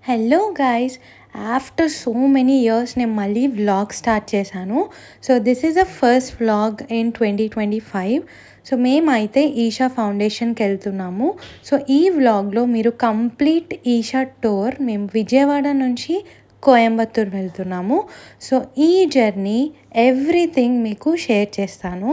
Hello guys, after so many years నేను మళ్ళీ vlog start చేశాను. So this is the first vlog in 2025. So మేమైతే ఈషా ఫౌండేషన్కి వెళ్తున్నాము. సో ఈ వ్లాగ్లో మీరు కంప్లీట్ ఈషా టూర్, మేము విజయవాడ నుంచి కోయంబత్తూర్ వెళ్తున్నాము. సో ఈ జర్నీ ఎవ్రీథింగ్ మీకు షేర్ చేస్తాను.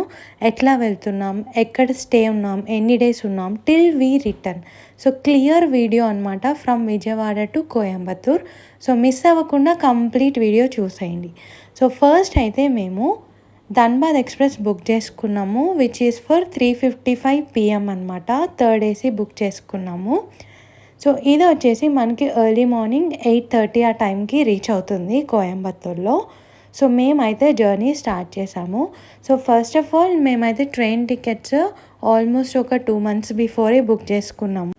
ఎట్లా వెళ్తున్నాం, ఎక్కడ స్టే ఉన్నాం, ఎన్ని డేస్ ఉన్నాం till we return. So clear video అనమాట, from Vijayawada to Coimbatore. So miss అవ్వకుండా కంప్లీట్ వీడియో చూసేయండి. సో ఫస్ట్ అయితే మేము ధన్బాద్ ఎక్స్ప్రెస్ బుక్ చేసుకున్నాము, విచ్ ఈస్ ఫర్ 3:55 PM అనమాట. థర్డ్ ఏసీ బుక్ చేసుకున్నాము. సో ఇది వచ్చేసి మనకి ఎర్లీ మార్నింగ్ 8:30 ఆ టైంకి రీచ్ అవుతుంది కోయంబత్తూర్లో. సో మేమైతే జర్నీ స్టార్ట్ చేసాము. సో ఫస్ట్ ఆఫ్ ఆల్ మేమైతే ట్రైన్ టికెట్స్ ఆల్మోస్ట్ ఒక 2 months బిఫోరే బుక్ చేసుకున్నాము.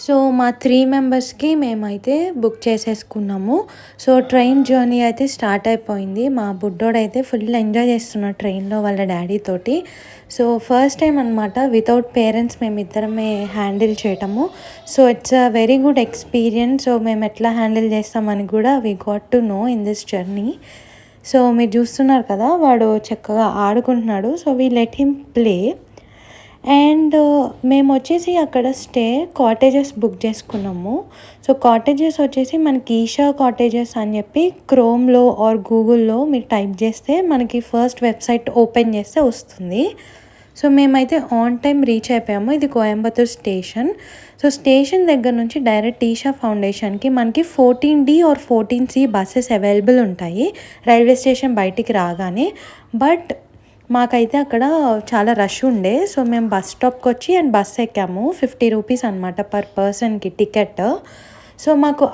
సో మా 3 మెంబర్స్కి మేమైతే బుక్ చేసేసుకున్నాము. సో ట్రైన్ జర్నీ అయితే స్టార్ట్ అయిపోయింది. మా బుడ్డోడైతే ఫుల్ ఎంజాయ్ చేస్తున్నాడు ట్రైన్లో వాళ్ళ డాడీతోటి. సో ఫస్ట్ టైం అనమాట వితౌట్ పేరెంట్స్ మేమిద్దరమే హ్యాండిల్ చేయటము. So it's a very good experience. So మేము ఎట్లా హ్యాండిల్ చేస్తామని కూడా we got to know in this journey. So మీరు చూస్తున్నారు కదా, వాడు చక్కగా ఆడుకుంటున్నాడు. So we let him play. And మేము వచ్చేసి అక్కడ స్టే కాటేజెస్ బుక్ చేసుకున్నాము. సో కాటేజెస్ వచ్చేసి మనకి ఈషా కాటేజెస్ అని చెప్పి క్రోమ్లో ఆర్ గూగుల్లో మీరు టైప్ చేస్తే మనకి ఫస్ట్ వెబ్సైట్ ఓపెన్ చేస్తే వస్తుంది. సో మేమైతే ఆన్ టైం రీచ్ అయిపోయాము. ఇది కోయంబత్తూర్ స్టేషన్. సో స్టేషన్ దగ్గర నుంచి డైరెక్ట్ ఈషా ఫౌండేషన్కి మనకి 14D or 14C buses available ఉంటాయి రైల్వే స్టేషన్ బయటికి రాగానే. బట్ మాకైతే అక్కడ చాలా రష్ ఉండే. సో మేము బస్ స్టాప్కి వచ్చి అండ్ బస్ ఎక్కాము. 50 రూపీస్ అనమాట పర్ పర్సన్కి టికెట్. సో మాకు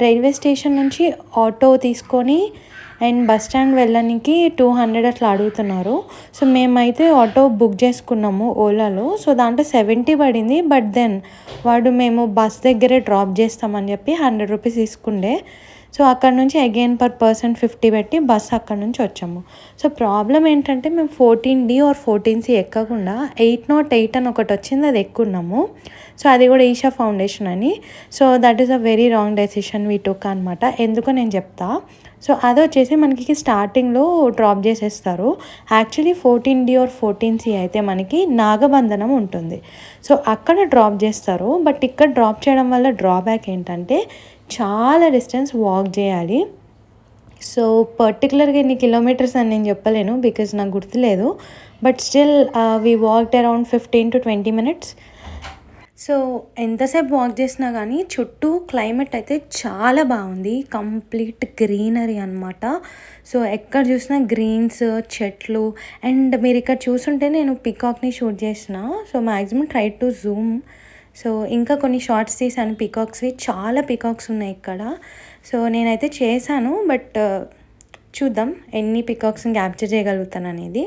రైల్వే స్టేషన్ నుంచి ఆటో తీసుకొని అండ్ బస్ స్టాండ్ వెళ్ళడానికి 200 అట్లా అడుగుతున్నారు. సో మేమైతే ఆటో బుక్ చేసుకున్నాము ఓలాలో. సో దాంట్లో 70 పడింది. బట్ దెన్ వాడు మేము బస్ దగ్గరే డ్రాప్ చేస్తామని చెప్పి 100 రూపీస్ తీసుకుండే. సో అక్కడ నుంచి అగైన్ పర్ పర్సన్ 50 పెట్టి బస్ అక్కడ నుంచి వచ్చాము. సో ప్రాబ్లం ఏంటంటే మేము 14D ఆర్ 14C ఎక్కకుండా 808 అని ఒకటి వచ్చింది, అది ఎక్కున్నాము. సో అది కూడా ఈషా ఫౌండేషన్ అని. So that is a very wrong decision we took అనమాట. ఎందుకో నేను చెప్తా. సో అది వచ్చేసి మనకి స్టార్టింగ్లో డ్రాప్ చేసేస్తారు. యాక్చువల్లీ 14D ఆర్ 14C అయితే మనకి నాగబంధనం ఉంటుంది. సో అక్కడ డ్రాప్ చేస్తారు. బట్ ఇక్కడ డ్రాప్ చేయడం వల్ల డ్రాబ్యాక్ ఏంటంటే చాలా డిస్టెన్స్ వాక్ చేయాలి. సో పర్టికులర్గా ఎన్ని కిలోమీటర్స్ అని నేను చెప్పలేను బికాజ్ నాకు గుర్తులేదు. But still we walked around 15 to 20 minutes. So ఎంతసేపు వాక్ చేసినా కానీ చుట్టూ క్లైమేట్ అయితే చాలా బాగుంది. కంప్లీట్ గ్రీనరీ అనమాట. సో ఎక్కడ చూసినా గ్రీన్స్, చెట్లు. అండ్ మీరు ఇక్కడ చూసుంటే నేను పికాక్ని షూట్ చేసిన. So maximum try to Zoom. So ఇంకా కొన్ని షార్ట్స్ తీసాను పికాక్స్వి. చాలా పికాక్స్ ఉన్నాయి ఇక్కడ. సో నేనైతే చేశాను. బట్ చూద్దాం ఎన్ని పికాక్స్ని క్యాప్చర్ చేయగలుగుతాను అనేది.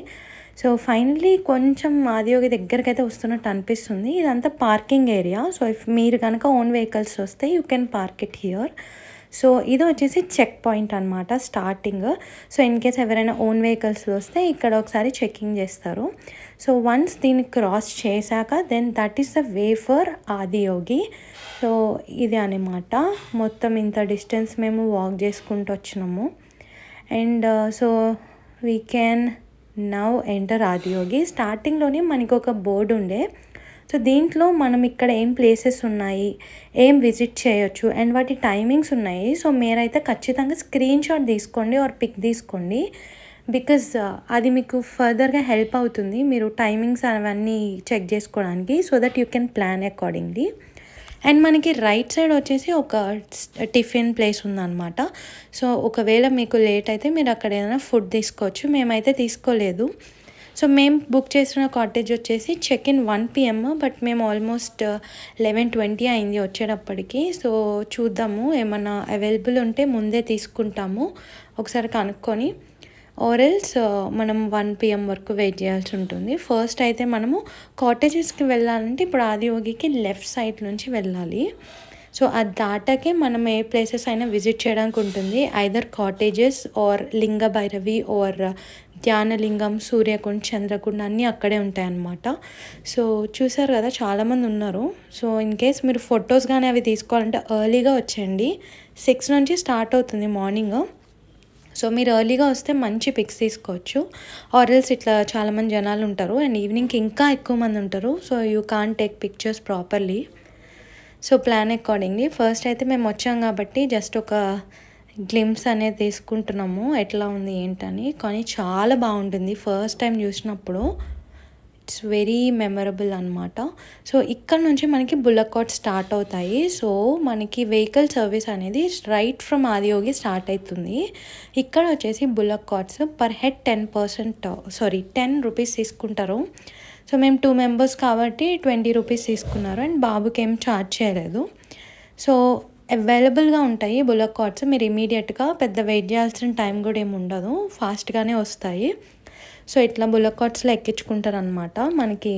సో ఫైనలీ కొంచెం ఆదియోగి దగ్గరికి అయితే వస్తున్నట్టు అనిపిస్తుంది. ఇదంతా పార్కింగ్ ఏరియా. సో ఇఫ్ మీరు కనుక ఓన్ వెహికల్స్ వస్తే you can park it here. So ఇది వచ్చేసి చెక్ పాయింట్ అనమాట స్టార్టింగ్. సో ఇన్ కేస్ ఎవరైనా ఓన్ వెహికల్స్లో వస్తే ఇక్కడ ఒకసారి చెకింగ్ చేస్తారు. సో వన్స్ దీన్ని క్రాస్ చేశాక then that is the way for Adiyogi. So ఇది అనమాట. మొత్తం ఇంత డిస్టెన్స్ మేము వాక్ చేసుకుంటూ వచ్చినాము. And so we can now enter Adiyogi. స్టార్టింగ్లోనే మనకు ఒక బోర్డు ఉండే. సో దీంట్లో మనం ఇక్కడ ఏం ప్లేసెస్ ఉన్నాయి, ఏం విజిట్ చేయొచ్చు అండ్ వాటి టైమింగ్స్ ఉన్నాయి. సో మీరైతే ఖచ్చితంగా స్క్రీన్ షాట్ తీసుకోండి ఆర్ పిక్ తీసుకోండి. బికాజ్ అది మీకు ఫర్దర్గా హెల్ప్ అవుతుంది మీరు టైమింగ్స్ అవన్నీ చెక్ చేసుకోవడానికి. So that you can plan accordingly. And మనకి రైట్ సైడ్ వచ్చేసి ఒక టిఫిన్ ప్లేస్ ఉందన్నమాట. సో ఒకవేళ మీకు లేట్ అయితే మీరు అక్కడ ఏదైనా ఫుడ్ తీసుకోవచ్చు. మేమైతే తీసుకోలేదు. సో మేము బుక్ చేసిన కాటేజ్ వచ్చేసి చెక్ ఇన్ 1 PM. బట్ మేము ఆల్మోస్ట్ 11:20 అయింది వచ్చేటప్పటికి. సో చూద్దాము, ఏమన్నా అవైలబుల్ ఉంటే ముందే తీసుకుంటాము ఒకసారి కనుక్కొని. ఆర్ఎల్స్ మనం 1 PM వరకు వెయిట్ చేయాల్సి ఉంటుంది. ఫస్ట్ అయితే మనము కాటేజెస్కి వెళ్ళాలంటే ఇప్పుడు ఆదియోగికి లెఫ్ట్ సైడ్ నుంచి వెళ్ళాలి. సో అది దాటాకే మనం ఏ ప్లేసెస్ అయినా విజిట్ చేయడానికి ఉంటుంది. ఐదర్ కాటేజెస్ ఆర్ లింగ భైరవి ఆర్ ధ్యానలింగం, సూర్యకుండ్, చంద్రకుండ్ అన్నీ అక్కడే ఉంటాయన్నమాట. సో చూసారు కదా చాలామంది ఉన్నారు. సో ఇన్ కేస్ మీరు ఫొటోస్ కానీ అవి తీసుకోవాలంటే ఎర్లీగా వచ్చేయండి. 6 నుంచి స్టార్ట్ అవుతుంది మార్నింగ్. సో మీరు ఎర్లీగా వస్తే మంచి పిక్స్ తీసుకోవచ్చు. ఆర్ఎల్స్ ఇట్లా చాలామంది జనాలు ఉంటారు అండ్ ఈవినింగ్కి ఇంకా ఎక్కువ మంది ఉంటారు. So you can take pictures properly. So plan accordingly first అయితే మేము వచ్చాం కాబట్టి జస్ట్ ఒక గ్లిమ్స్ అనేది తీసుకుంటున్నాము ఎట్లా ఉంది ఏంటని. కానీ చాలా బాగుంటుంది ఫస్ట్ టైం చూసినప్పుడు. ఇట్స్ వెరీ మెమరబుల్ అనమాట. సో ఇక్కడ నుంచి మనకి బుల్లక్ కార్ట్ స్టార్ట్ అవుతాయి. సో మనకి వెహికల్ సర్వీస్ అనేది రైట్ ఫ్రమ్ ఆదియోగి స్టార్ట్ అవుతుంది. ఇక్కడ వచ్చేసి bullock carts per head 10 rupees తీసుకుంటారు. సో మేము 2 మెంబర్స్ కాబట్టి 20 రూపీస్ తీసుకున్నారు అండ్ బాబుకి ఏం ఛార్జ్ చేయలేదు. సో అవైలబుల్గా ఉంటాయి బుల్లక్ కార్ట్స్. మీరు ఇమీడియట్గా పెద్ద వెయిట్ చేయాల్సిన టైం కూడా ఏమి ఉండదు, ఫాస్ట్గానే వస్తాయి. సో ఇట్లా బుల్లక్ కార్ట్స్లో ఎక్కించుకుంటారు అనమాట. మనకి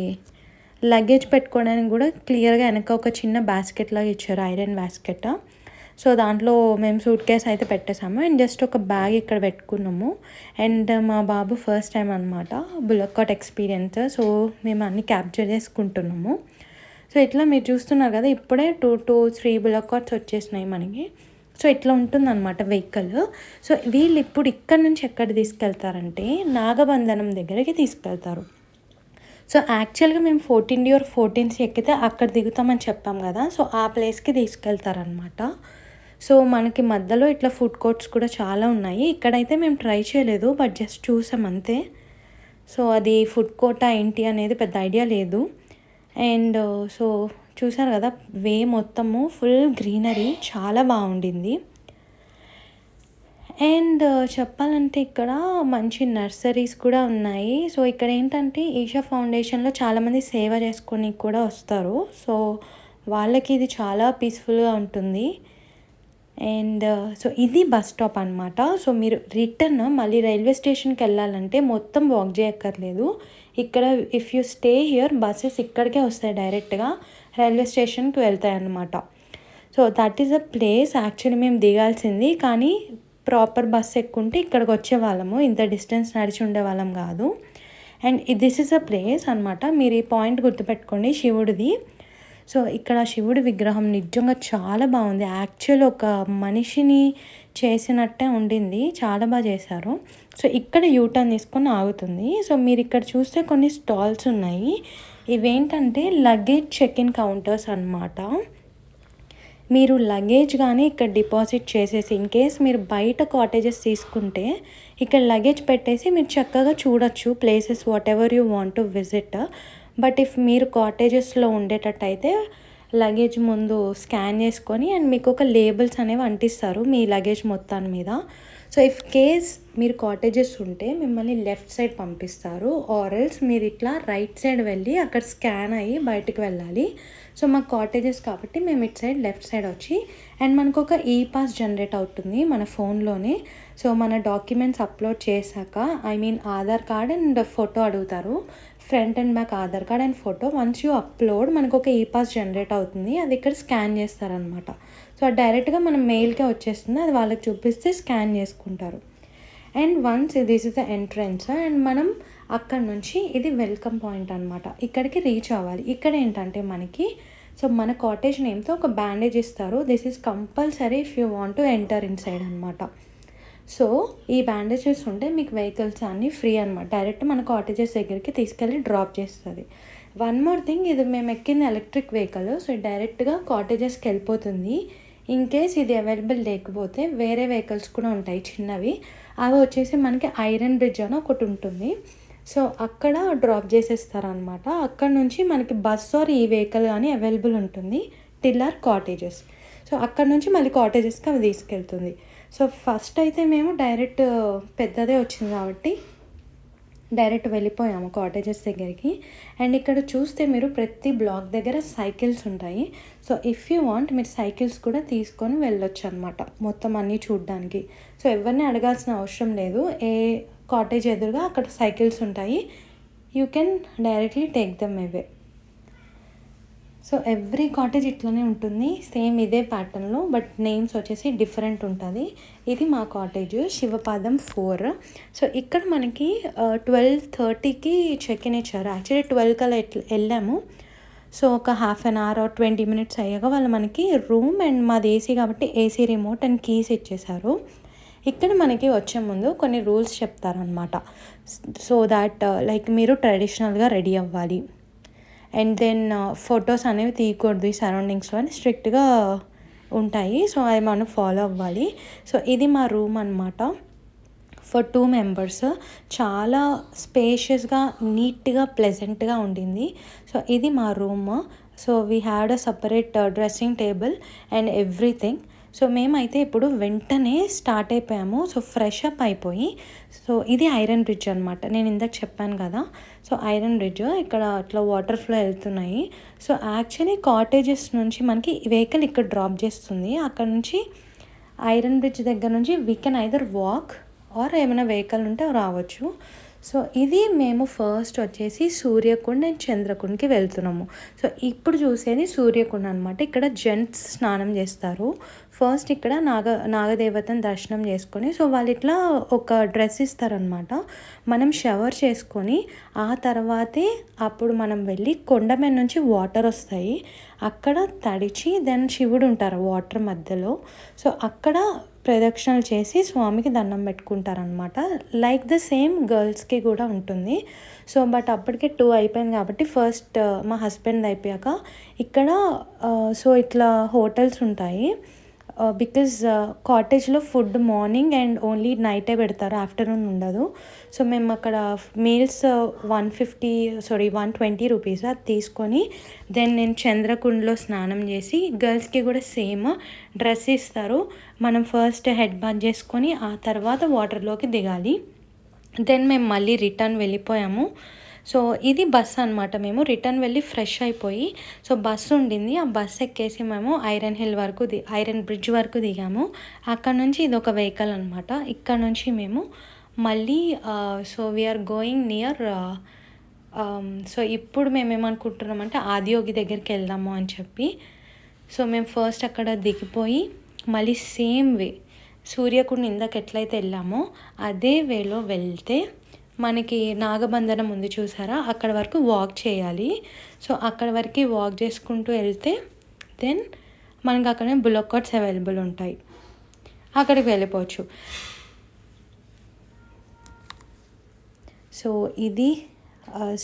లగేజ్ పెట్టుకోవడానికి కూడా క్లియర్గా వెనక ఒక చిన్న బాస్కెట్ లాగా ఇచ్చారు, ఐరన్ బాస్కెట్. సో దాంట్లో మేము సూట్ కేస్ అయితే పెట్టేసాము అండ్ జస్ట్ ఒక బ్యాగ్ ఇక్కడ పెట్టుకున్నాము. అండ్ మా బాబు ఫస్ట్ టైం అనమాట బుల్లక్ కార్ట్ ఎక్స్పీరియన్స్. సో మేము అన్నీ క్యాప్చర్ చేసుకుంటున్నాము. సో ఇట్లా మీరు చూస్తున్నారు కదా, ఇప్పుడే 2-3 బుల్లక్ కార్ట్స్ వచ్చేసినాయి మనకి. సో ఇట్లా ఉంటుందన్నమాట వెహికల్. సో వీళ్ళు ఇప్పుడు ఇక్కడ నుంచి ఎక్కడ తీసుకెళ్తారంటే నాగబంధనం దగ్గరికి తీసుకెళ్తారు. సో యాక్చువల్గా మేము 14D or 14C ఎక్కితే అక్కడ దిగుతామని చెప్పాం కదా, సో ఆ ప్లేస్కి తీసుకెళ్తారనమాట. సో మనకి మధ్యలో ఇట్లా ఫుడ్ కోర్ట్స్ కూడా చాలా ఉన్నాయి. ఇక్కడైతే మేము ట్రై చేయలేదు, బట్ జస్ట్ చూసాం అంతే. సో అది ఫుడ్ కోర్టా ఏంటి అనేది పెద్ద ఐడియా లేదు. అండ్ సో చూసారు కదా, వే మొత్తము ఫుల్ గ్రీనరీ, చాలా బాగుండింది. అండ్ చెప్పాలంటే ఇక్కడ మంచి నర్సరీస్ కూడా ఉన్నాయి. సో ఇక్కడ ఏంటంటే ఈషా ఫౌండేషన్లో చాలామంది సేవ చేసుకొని కూడా వస్తారు. సో వాళ్ళకి ఇది చాలా పీస్ఫుల్గా ఉంటుంది. అండ్ సో ఇది బస్ స్టాప్ అనమాట. సో మీరు రిటర్న్ మళ్ళీ రైల్వే స్టేషన్కి వెళ్ళాలంటే మొత్తం వాక్ చేయక్కర్లేదు. ఇక్కడ if you stay here buses ఇక్కడికే వస్తాయి, డైరెక్ట్గా రైల్వే స్టేషన్కి వెళ్తాయి అన్నమాట. So that is a place. Actually మేము దిగాల్సింది, కానీ ప్రాపర్ బస్ ఎక్కుంటే ఇక్కడికి వచ్చేవాళ్ళము, ఇంత డిస్టెన్స్ నడిచి ఉండేవాళ్ళం కాదు. And this is a place అనమాట. మీరు ఈ పాయింట్ గుర్తుపెట్టుకోండి, శివుడిది. సో ఇక్కడ శివుడి విగ్రహం నిజంగా చాలా బాగుంది. యాక్చువల్ ఒక మనిషిని చేసినట్టే ఉండింది, చాలా బాగా చేశారు. సో ఇక్కడ యూటర్న్ తీసుకొని ఆగుతుంది. సో మీరు ఇక్కడ చూస్తే కొన్ని స్టాల్స్ ఉన్నాయి. ఇవేంటంటే లగేజ్ చెక్ ఇన్ కౌంటర్స్ అనమాట. మీరు లగేజ్ కానీ ఇక్కడ డిపాజిట్ చేసేసి, ఇన్ కేస్ మీరు బయట కాటేజెస్ తీసుకుంటే ఇక్కడ లగేజ్ పెట్టేసి మీరు చక్కగా చూడొచ్చు places what ever you want to visit. But if మీరు కాటేజెస్లో ఉండేటట్టయితే లగేజ్ ముందు స్కాన్ చేసుకొని అండ్ మీకు ఒక లేబుల్స్ అనేవి అంటిస్తారు మీ లగేజ్ మొత్తాన్ని మీద. సో ఇఫ్ కేస్ మీరు కాటేజెస్ ఉంటే మిమ్మల్ని లెఫ్ట్ సైడ్ పంపిస్తారు, ఆర్ఎల్స్ మీరు ఇట్లా రైట్ సైడ్ వెళ్ళి అక్కడ స్కాన్ అయ్యి బయటకు వెళ్ళాలి. సో మాకు కాటేజెస్ కాబట్టి మేము ఇటు సైడ్ లెఫ్ట్ సైడ్ వచ్చి, అండ్ మనకు ఒక ఈ పాస్ జనరేట్ అవుతుంది మన ఫోన్లోనే. సో మన డాక్యుమెంట్స్ అప్లోడ్ చేశాక, I mean Aadhaar card and photo అడుగుతారు, front and back Aadhaar card and photo. Once you upload మనకు ఒక ఈ పాస్ జనరేట్ అవుతుంది, అది ఇక్కడ స్కాన్ చేస్తారనమాట. సో అది డైరెక్ట్గా మన మెయిల్కే వచ్చేస్తుంది, అది వాళ్ళకి చూపిస్తే స్కాన్ చేసుకుంటారు. And once this is the entrance and మనం అక్కడ నుంచి ఇది వెల్కమ్ పాయింట్ అనమాట, ఇక్కడికి రీచ్ అవ్వాలి. ఇక్కడ ఏంటంటే మనకి సో మన కాటేజ్ నేమ్తో ఒక బ్యాండేజ్ ఇస్తారు. This is compulsory if you want to enter in side అనమాట. సో ఈ బ్యాండేజెస్ ఉంటే మీకు వెహికల్స్ అన్నీ ఫ్రీ అనమాట, డైరెక్ట్ మన కాటేజెస్ దగ్గరికి తీసుకెళ్ళి డ్రాప్ చేస్తుంది. వన్ మోర్ థింగ్, ఇది మేము ఎక్కింది ఎలక్ట్రిక్ వెహికల్, సో డైరెక్ట్గా కాటేజెస్కి వెళ్ళిపోతుంది. ఇన్ కేస్ ఇది అవైలబుల్ లేకపోతే వేరే వెహికల్స్ కూడా ఉంటాయి చిన్నవి, అవి వచ్చేసి మనకి ఐరన్ బ్రిడ్జ్ అని ఒకటి ఉంటుంది. సో అక్కడ డ్రాప్ చేసేస్తారనమాట. అక్కడ నుంచి మనకి బస్ ఆర్ ఈ వెహికల్ కానీ అవైలబుల్ ఉంటుంది టిల్ ఆర్ కాటేజెస్. సో అక్కడ నుంచి మళ్ళీ కాటేజెస్కి అవి తీసుకెళ్తుంది. సో ఫస్ట్ అయితే మేము డైరెక్ట్ పెద్దదే వచ్చింది కాబట్టి డైరెక్ట్ వెళ్ళిపోయాము కాటేజెస్ దగ్గరికి. అండ్ ఇక్కడ చూస్తే మీరు ప్రతి బ్లాక్ దగ్గర సైకిల్స్ ఉంటాయి. సో ఇఫ్ యూ వాంట్ మీరు సైకిల్స్ కూడా తీసుకొని వెళ్ళొచ్చు అనమాట మొత్తం అన్నీ చూడడానికి. సో ఎవరిని అడగాల్సిన అవసరం లేదు, ఏ కాటేజ్ ఎదురుగా అక్కడ సైకిల్స్ ఉంటాయి, you can directly take them away. So every cottage ఇట్లనే ఉంటుంది, సేమ్ ఇదే ప్యాటర్న్లో, బట్ నేమ్స్ వచ్చేసి డిఫరెంట్ ఉంటుంది. ఇది మా కాటేజ్ శివపాదం 4. సో ఇక్కడ మనకి 12:30కి చెక్ ఇన్ ఇచ్చారు. యాక్చువల్లీ 12 కల్లా వెళ్ళాము. సో ఒక half an hour or 20 minutes అయ్యాక వాళ్ళు మనకి రూమ్ అండ్ మాది ఏసీ కాబట్టి ఏసీ రిమోట్ అండ్ కీస్ ఇచ్చేసారు. ఇక్కడ మనకి వచ్చే ముందు కొన్ని రూల్స్ చెప్తారనమాట. సో దాట్ లైక్ మీరు ట్రెడిషనల్గా రెడీ అవ్వాలి, అండ్ దెన్ ఫొటోస్ అనేవి తీయకూడదు ఈ సరౌండింగ్స్లో అని స్ట్రిక్ట్గా ఉంటాయి. సో అది మనం ఫాలో అవ్వాలి. సో ఇది మా రూమ్ అనమాట ఫర్ 2 మెంబర్స్. చాలా స్పేషియస్గా, నీట్గా, ప్లెజెంట్గా ఉండింది. సో ఇది మా room. So we had a separate dressing table and everything. So మేమైతే ఇప్పుడు వెంటనే స్టార్ట్ అయిపోయాము. సో ఫ్రెష్ అప్ అయిపోయి, సో ఇది ఐరన్ బ్రిడ్జ్ అనమాట, నేను ఇందాక చెప్పాను కదా. సో ఐరన్ బ్రిడ్జ్ ఇక్కడ అట్లా వాటర్ ఫ్లో వెళ్తున్నాయి. సో యాక్చువల్లీ కాటేజెస్ నుంచి మనకి వెహికల్ ఇక్కడ డ్రాప్ చేస్తుంది. అక్కడ నుంచి ఐరన్ బ్రిడ్జ్ దగ్గర నుంచి we can either walk are ఏమైనా వెహికల్ ఉంటే రావచ్చు. సో ఇది మేము ఫస్ట్ వచ్చేసి సూర్యకుండ్ అండ్ చంద్రకుండ్కి వెళ్తున్నాము. సో ఇప్పుడు చూసేది సూర్యకుండ్ అనమాట. ఇక్కడ జెంట్స్ స్నానం చేస్తారు. ఫస్ట్ ఇక్కడ నాగదేవతను దర్శనం చేసుకొని, సో వాళ్ళు ఇట్లా ఒక డ్రెస్ ఇస్తారనమాట. మనం షవర్ చేసుకొని ఆ తర్వాతే అప్పుడు మనం వెళ్ళి కొండ మీద నుంచి వాటర్ వస్తాయి, అక్కడ తడిచి దెన్ శివుడు ఉంటారు వాటర్ మధ్యలో. సో అక్కడ ప్రదక్షిణలు చేసి స్వామికి దండం పెట్టుకుంటారనమాట. లైక్ ద సేమ్ గర్ల్స్కి కూడా ఉంటుంది. సో బట్ అప్పటికే 2 అయిపోయింది కాబట్టి ఫస్ట్ మా హస్బెండ్ అయిపోయాక ఇక్కడ సో ఇట్లా హోటల్స్ ఉంటాయి. బికాజ్ కాటేజ్లో ఫుడ్ మార్నింగ్ అండ్ ఓన్లీ నైటే పెడతారు, ఆఫ్టర్నూన్ ఉండదు. సో మేము అక్కడ మీల్స్ 120 రూపీస్ అది తీసుకొని దెన్ నేను చంద్రకుండ్లో స్నానం చేసి, గర్ల్స్కి కూడా సేమ్ డ్రెస్ ఇస్తారు. మనం ఫస్ట్ హెడ్ బాత్ చేసుకొని ఆ తర్వాత వాటర్లోకి దిగాలి. దెన్ మేము మళ్ళీ రిటర్న్ వెళ్ళిపోయాము. సో ఇది బస్ అనమాట. మేము రిటర్న్ వెళ్ళి ఫ్రెష్ అయిపోయి, సో బస్సు ఉండింది, ఆ బస్ ఎక్కేసి మేము ఐరన్ బ్రిడ్జ్ వరకు దిగాము. అక్కడ నుంచి ఇది ఒక వెహికల్ అనమాట. ఇక్కడ నుంచి మేము మళ్ళీ so we are going near. So ఇప్పుడు మేము ఏమనుకుంటున్నామంటే ఆదియోగి దగ్గరికి వెళ్దాము అని చెప్పి. సో మేము ఫస్ట్ అక్కడ దిగిపోయి మళ్ళీ సేమ్ వే సూర్యకుండ్ ఇందాక ఎట్లయితే వెళ్ళామో అదే వేలో వెళ్తే మనకి నాగబంధనం ఉంది చూసారా, అక్కడ వరకు వాక్ చేయాలి. సో అక్కడ వరకు వాక్ చేసుకుంటూ వెళ్తే దెన్ మనకి అక్కడే బుల్లక్ కార్ట్స్ అవైలబుల్ ఉంటాయి, అక్కడికి వెళ్ళిపోవచ్చు. సో ఇది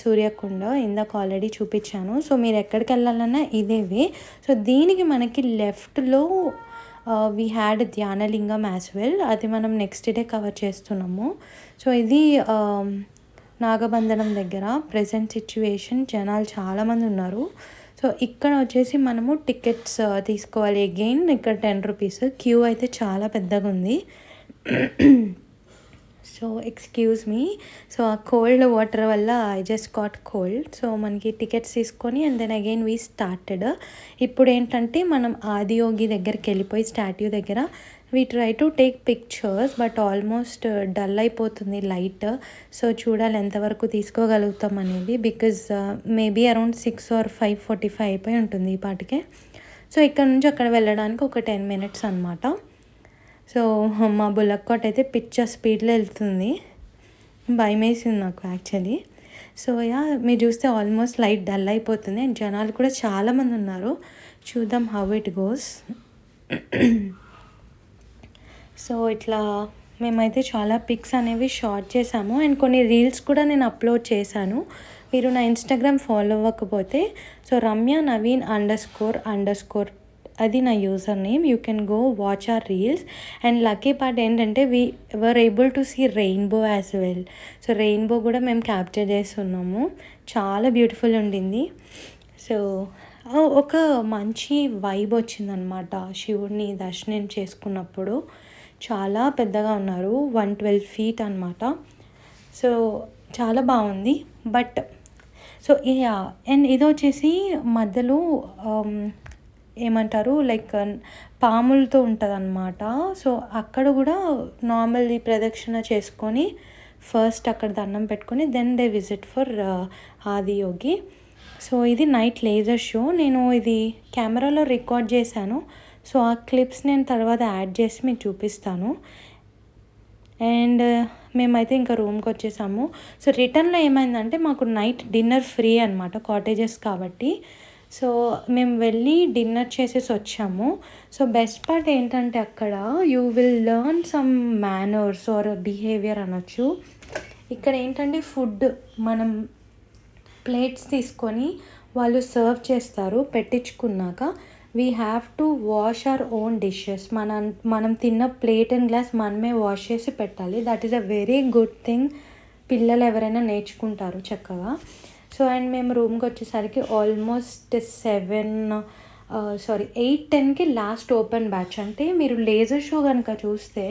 సూర్యకుండ ఇందాక ఆల్రెడీ చూపించాను. సో మీరు ఎక్కడికి వెళ్ళాలన్నా ఇదే వే. సో దీనికి మనకి లెఫ్ట్లో we had Dhyanalinga as well, అది మనం నెక్స్ట్ డే కవర్ చేస్తున్నాము. సో ఇది నాగబంధనం దగ్గర ప్రజెంట్ సిచ్యువేషన్, జనాలు చాలామంది ఉన్నారు. సో ఇక్కడ వచ్చేసి మనము టికెట్స్ తీసుకోవాలి. అగైన్ ఇక్కడ 10 రూపీస్. క్యూ అయితే చాలా పెద్దగా ఉంది. So excuse me. సో ఆ కోల్డ్ వాటర్ వల్ల I just got cold. So మనకి టికెట్స్ తీసుకొని and then again we started. ఇప్పుడు ఏంటంటే మనం ఆదియోగి దగ్గరికి వెళ్ళిపోయి స్టాట్యూ దగ్గర we try to take pictures, but almost dull అయిపోతుంది లైట్. సో చూడాలి ఎంతవరకు తీసుకోగలుగుతాం అనేది, బికాజ్ మేబీ అరౌండ్ 6 or 5:45 అయిపోయి ఉంటుంది ఈ పాటికే. సో ఇక్కడ నుంచి అక్కడ వెళ్ళడానికి ఒక 10 మినిట్స్ అనమాట. సో మా బుల్లక్ కార్ట్ అయితే పిచ్చర్ స్పీడ్లో వెళ్తుంది, భయం వేసింది నాకు యాక్చువల్లీ. సో యా మీరు చూస్తే ఆల్మోస్ట్ లైట్ డల్ అయిపోతుంది అండ్ జనాలు కూడా చాలామంది ఉన్నారు. చూద్దాం హౌ ఇట్ గోస్. సో ఇట్లా మేమైతే చాలా పిక్స్ అనేవి షార్ట్ చేసాము అండ్ కొన్ని రీల్స్ కూడా నేను అప్లోడ్ చేశాను. మీరు నా ఇన్స్టాగ్రామ్ ఫాలో అవ్వకపోతే సో రమ్య నవీన్ __ అది నా username. You can go watch our reels. And lucky part ఏంటంటే we were able to see rainbow as well. So rainbow కూడా మేము క్యాప్చర్ చేస్తున్నాము, చాలా బ్యూటిఫుల్ ఉండింది. సో ఒక మంచి వైబ్ వచ్చిందనమాట శివుడిని దర్శనం చేసుకున్నప్పుడు. చాలా పెద్దగా ఉన్నారు, 112 feet అనమాట. సో చాలా బాగుంది. బట్ సో అండ్ ఇది వచ్చేసి మధ్యలో ఏమంటారు లైక్ పాములతో ఉంటుంది అనమాట. సో అక్కడ కూడా నార్మల్లీ ప్రదక్షిణ చేసుకొని ఫస్ట్ అక్కడ దండం పెట్టుకొని then they visit for Adiyogi. So ఇది నైట్ లేజర్ షో. నేను ఇది కెమెరాలో రికార్డ్ చేశాను. సో ఆ క్లిప్స్ నేను తర్వాత యాడ్ చేసి మీకు చూపిస్తాను. అండ్ మేమైతే ఇంకా రూమ్కి వచ్చేసాము. సో రిటర్న్లో ఏమైందంటే మాకు నైట్ డిన్నర్ ఫ్రీ అనమాట, కాటేజెస్ కాబట్టి. సో మేము వెళ్ళి డిన్నర్ చేసేసి వచ్చాము. సో బెస్ట్ పార్ట్ ఏంటంటే అక్కడ you will learn some manners or behaviour అనొచ్చు. ఇక్కడ ఏంటంటే ఫుడ్ మనం ప్లేట్స్ తీసుకొని వాళ్ళు సర్వ్ చేస్తారు. పెట్టించుకున్నాక we have to wash our own dishes. మనం తిన్న ప్లేట్ అండ్ గ్లాస్ మనమే వాష్ చేసి పెట్టాలి. That is a very good thing. పిల్లలు ఎవరైనా నేర్చుకుంటారు చక్కగా. సో అండ్ మేము రూమ్కి వచ్చేసరికి ఆల్మోస్ట్ 8:10కి లాస్ట్ ఓపెన్ బ్యాచ్. అంటే మీరు లేజర్ షో కనుక చూస్తే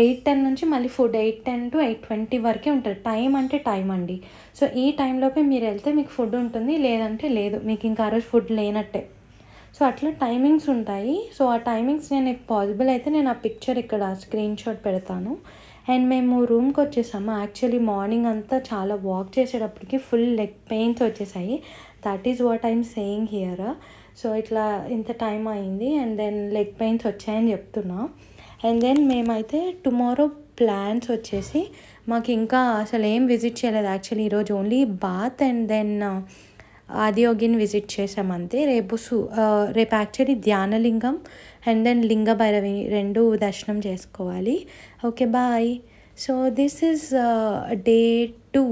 8:10 నుంచి మళ్ళీ ఫుడ్ 8:10 to 8:20 వరకే ఉంటుంది. టైం అంటే టైం అండి. సో ఈ టైంలోపే మీరు వెళ్తే మీకు ఫుడ్ ఉంటుంది, లేదంటే లేదు, మీకు ఇంకా ఆ రోజు ఫుడ్ లేనట్టే. సో అట్లా టైమింగ్స్ ఉంటాయి. సో ఆ టైమింగ్స్ నేను పాసిబుల్ అయితే నేను ఆ పిక్చర్ ఇక్కడ స్క్రీన్ షాట్ పెడతాను. అండ్ మేము రూమ్కి వచ్చేసాము. యాక్చువల్లీ మార్నింగ్ అంతా చాలా వాక్ చేసేటప్పటికి ఫుల్ లెగ్ పెయిన్స్ వచ్చేసాయి. That is what I'm saying here. So ఇట్లా ఇంత టైం అయింది అండ్ దెన్ లెగ్ పెయిన్స్ వచ్చాయని చెప్తున్నా. అండ్ దెన్ మేమైతే టుమారో ప్లాన్స్ వచ్చేసి మాకు ఇంకా అసలు ఏం విజిట్ చేయలేదు. యాక్చువల్లీ ఈరోజు ఓన్లీ బాత్ అండ్ దెన్ ఆదియోగిని విజిట్ చేసామంతే. రేపు యాక్చువల్లీ ధ్యానలింగం అండ్ దెన్ లింగ భైరవి రెండు దర్శనం చేసుకోవాలి. Okay bye. So this is day 2.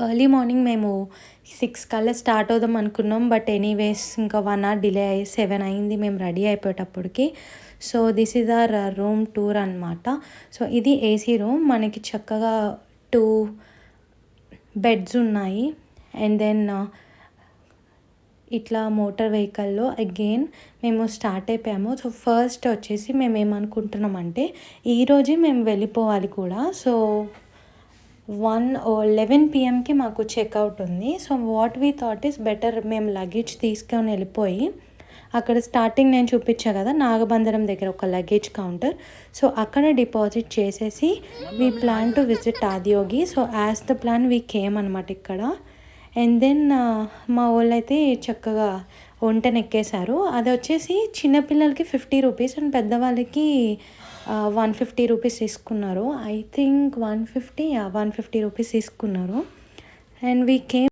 Early morning మేము 6 కల్లా స్టార్ట్ అవుదాం అనుకున్నాం. బట్ ఎనీవేస్ ఇంకా 1 hour డిలే అయ్యి 7 అయింది మేము రెడీ అయిపోయేటప్పటికి. So this is our room tour అనమాట. సో ఇది ఏసీ రూమ్. మనకి చక్కగా 2 బెడ్స్ ఉన్నాయి. అండ్ దెన్ ఇట్లా మోటార్ వెహికల్లో అగైన్ మేము స్టార్ట్ అయిపోయాము. సో ఫస్ట్ వచ్చేసి మేము ఏమనుకుంటున్నామంటే ఈరోజే మేము వెళ్ళిపోవాలి కూడా. సో 11 PM మాకు చెక్అవుట్ ఉంది. So what we thought is better మేము లగేజ్ తీసుకొని వెళ్ళిపోయి అక్కడ స్టార్టింగ్ నేను చూపించా కదా నాగబంధరం దగ్గర ఒక లగేజ్ కౌంటర్. సో అక్కడ డిపాజిట్ చేసేసి we plan to visit Adiyogi. So as the plan we came అనమాట ఇక్కడ. అండ్ దెన్ మా వాళ్ళు అయితే చక్కగా ఒంటెను ఎక్కేశారు. అది వచ్చేసి చిన్నపిల్లలకి 50 రూపీస్ అండ్ పెద్దవాళ్ళకి 150 రూపీస్ తీసుకున్నారు. ఐ థింక్ 150 రూపీస్ తీసుకున్నారు. And we came